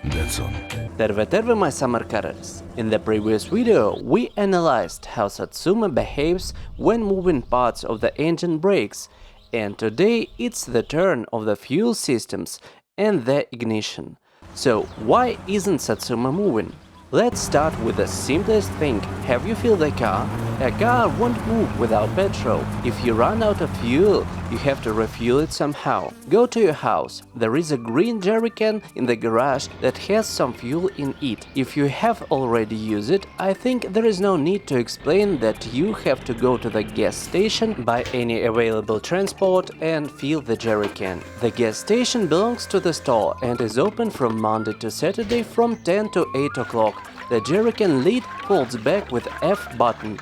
That's all. Terve my summer cutters! In the previous video we analyzed how Satsuma behaves when moving parts of the engine brakes, and today it's the turn of the fuel systems and the ignition. So why isn't Satsuma moving? Let's start with the simplest thing. Have you filled the car? A car won't move without petrol. If you run out of fuel, you have to refuel it somehow. Go to your house. There is a green jerrycan in the garage that has some fuel in it. If you have already used it, I think there is no need to explain that you have to go to the gas station, buy any available transport and fill the jerrycan. The gas station belongs to the store and is open from Monday to Saturday from 10 to 8 o'clock. The jerrycan lid folds back with F button.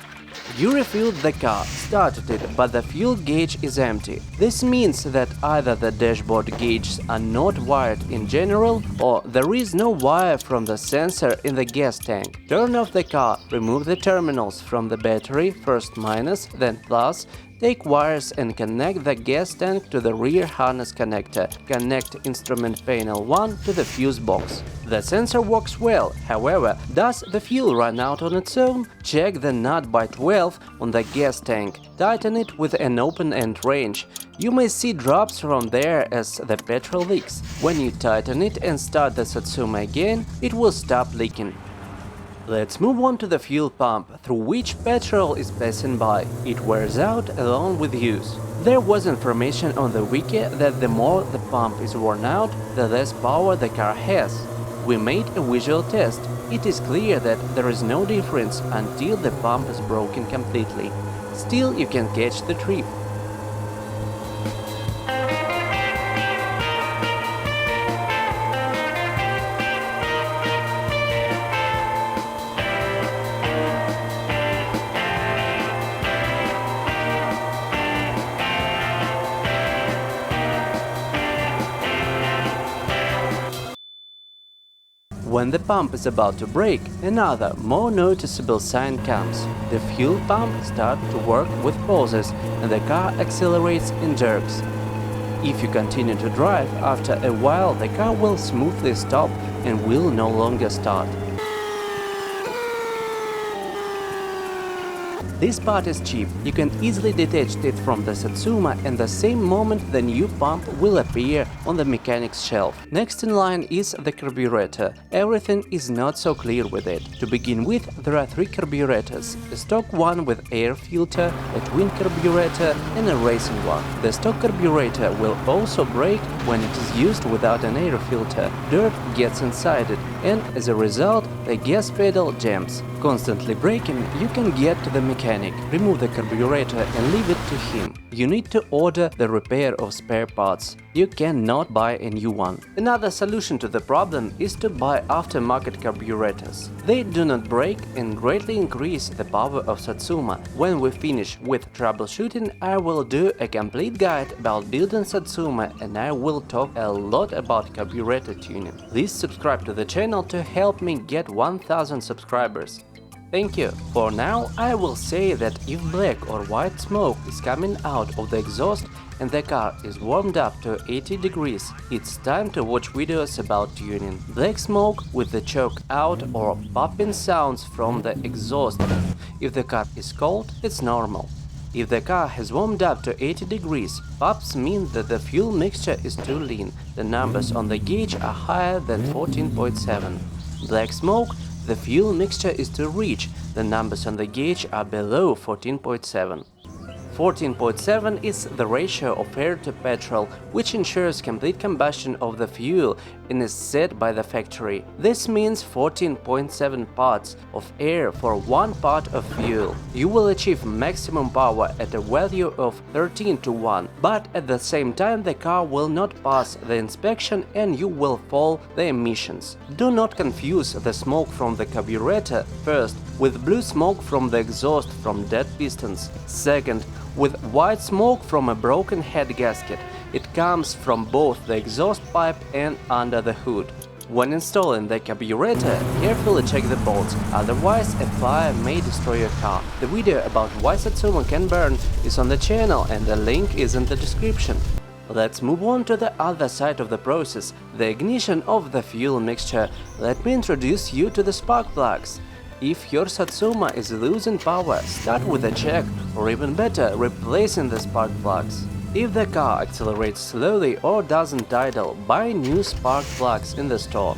You refilled the car, started it, but the fuel gauge is empty. This means that either the dashboard gauges are not wired in general, or there is no wire from the sensor in the gas tank. Turn off the car, remove the terminals from the battery, first minus, then plus. Take wires and connect the gas tank to the rear harness connector. Connect instrument panel 1 to the fuse box. The sensor works well, however, does the fuel run out on its own? Check the nut by 12 on the gas tank. Tighten it with an open-end wrench. You may see drops from there as the petrol leaks. When you tighten it and start the Satsuma again, it will stop leaking. Let's move on to the fuel pump, through which petrol is passing by. It wears out along with use. There was information on the wiki that the more the pump is worn out, the less power the car has. We made a visual test. It is clear that there is no difference until the pump is broken completely. Still, you can catch the trip. When the pump is about to break, another, more noticeable sign comes. The fuel pump starts to work with pauses and the car accelerates in jerks. If you continue to drive, after a while the car will smoothly stop and will no longer start. This part is cheap. You can easily detach it from the Satsuma, and the same moment the new pump will appear on the mechanic's shelf. Next in line is the carburetor. Everything is not so clear with it. To begin with, there are 3 carburetors: a stock one with air filter, a twin carburetor and a racing one. The stock carburetor will also break when it is used without an air filter. Dirt gets inside it, and as a result, the gas pedal jams. Constantly braking, you can get to the mechanic, remove the carburetor and leave it to him. You need to order the repair of spare parts. You cannot buy a new one. Another solution to the problem is to buy aftermarket carburetors. They do not break and greatly increase the power of Satsuma. When we finish with troubleshooting, I will do a complete guide about building Satsuma, and I will talk a lot about carburetor tuning. Please subscribe to the channel to help me get 1000 subscribers. Thank you. For now, I will say that if black or white smoke is coming out of the exhaust and the car is warmed up to 80 degrees, it's time to watch videos about tuning. Black smoke with the choke out or popping sounds from the exhaust. If the car is cold, it's normal. If the car has warmed up to 80 degrees, pops mean that the fuel mixture is too lean. The numbers on the gauge are higher than 14.7. Black smoke, the fuel mixture is too rich, the numbers on the gauge are below 14.7. 14.7 is the ratio of air to petrol, which ensures complete combustion of the fuel and is set by the factory. This means 14.7 parts of air for 1 part of fuel. You will achieve maximum power at a value of 13 to 1, but at the same time the car will not pass the inspection and you will fall the emissions. Do not confuse the smoke from the carburetor, first, with blue smoke from the exhaust from dead pistons. Second, with white smoke from a broken head gasket. It comes from both the exhaust pipe and under the hood. When installing the carburetor, carefully check the bolts, otherwise a fire may destroy your car. The video about why Satsuma can burn is on the channel and the link is in the description. Let's move on to the other side of the process, the ignition of the fuel mixture. Let me introduce you to the spark plugs. If your Satsuma is losing power, start with a check, or even better, replacing the spark plugs. If the car accelerates slowly or doesn't idle, buy new spark plugs in the store.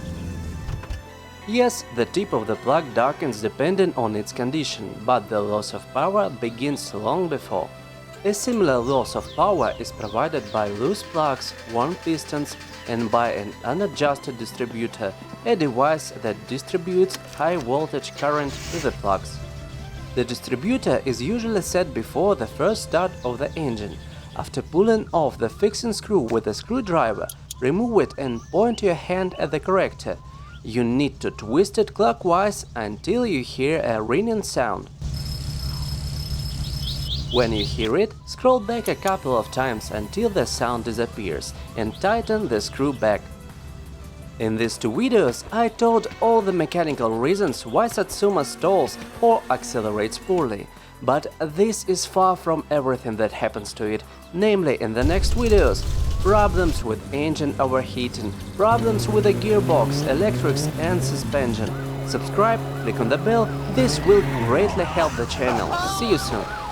Yes, the tip of the plug darkens depending on its condition, but the loss of power begins long before. A similar loss of power is provided by loose plugs, worn pistons, and by an unadjusted distributor, a device that distributes high voltage current to the plugs. The distributor is usually set before the first start of the engine. After pulling off the fixing screw with a screwdriver, remove it and point your hand at the corrector. You need to twist it clockwise until you hear a ringing sound. When you hear it, scroll back a couple of times until the sound disappears and tighten the screw back. In these two videos, I told all the mechanical reasons why Satsuma stalls or accelerates poorly. But this is far from everything that happens to it, namely in the next videos. Problems with engine overheating, problems with the gearbox, electrics and suspension. Subscribe, click on the bell, this will greatly help the channel. See you soon!